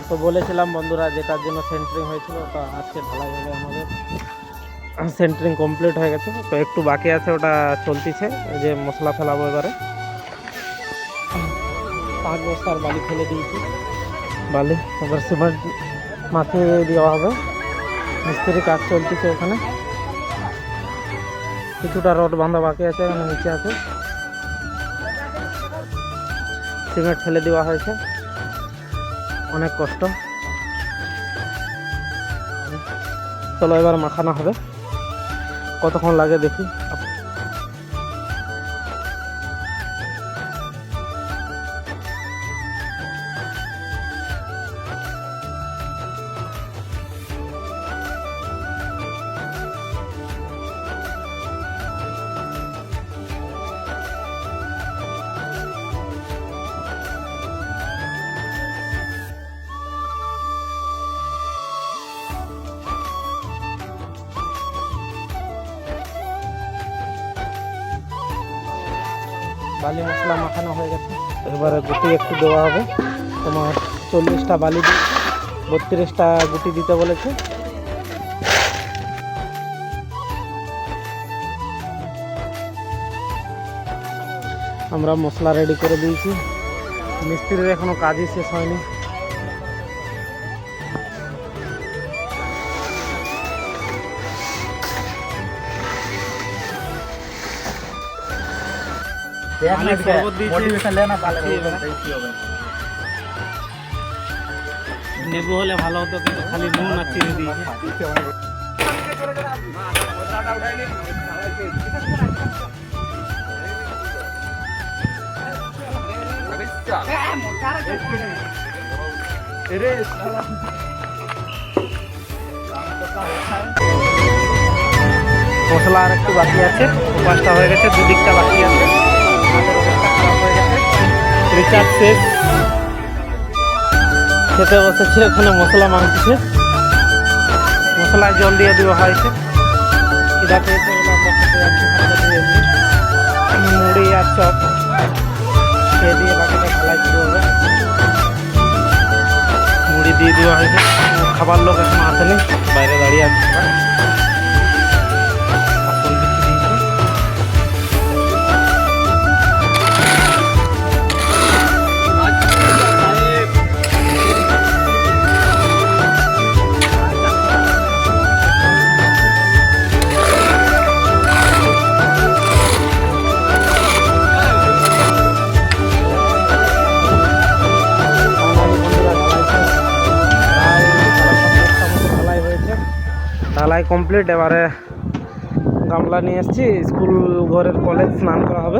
তো বলেছিলাম বন্ধুরা যেটার জন্য সেন্টারিং হয়েছিল ওটা আজকে ঢালাই হবে। আমাদের সেন্টারিং কমপ্লিট হয়ে গেছে, তো একটু বাকি আছে, ওটা চলতিছে। এই যে মশলা ফেলাবো এবারে। 5 বস্তার বালি ফেলে দিয়েছি, বালি এবার সিমেন্ট মাখিয়ে দেওয়া হবে। মিস্ত্রি কাজ চলতেছে ওখানে, কিছুটা রড বাঁধা বাকি আছে, এখানে নিচে আছে। সিমেন্ট ফেলে দেওয়া হয়েছে, অনেক কষ্ট। চলো এবার মাখানো হবে, কতক্ষণ লাগে দেখি। বালি মশলা মাখানো হয়ে গেছে, এবারে গুটি একটু দেওয়া হবে। তোমার 40টা বালি দিয়ে 32টা গুটি দিতে বলেছে। আমরা মশলা রেডি করে দিয়েছি, মিস্ত্রির এখনো কাজই শেষ হয়নি। নেবু হলে ভালো হতো, কিন্তু খালি নুন আর চিনি দিয়েছে। মশলা আর একটু বাকি আছে, 5টা হয়ে গেছে, দুদিকটা বাকি আছে। আমাদের অবস্থা খারাপ হয়ে গেছে, রিচার্জ শেষ। খেতে বসেছে, ওখানে মশলা মাংসছে, মশলায় জল দিয়ে দেওয়া হয়েছে। খিদা পেয়েছে বলে আমরা খেতে যাচ্ছি। মুড়ি আর চপ খেয়ে দিয়ে বাকিটা ঢালাই শুরু হবে। মুড়ি দিয়ে দেওয়া হয়েছে, খাবার লোক এখন আসেনি, বাইরে দাঁড়িয়ে আছে। ঢালাই কমপ্লিট, এবারে গামলা নিয়ে এসেছি, স্কুল ঘরের কলেজ স্নান করা হবে।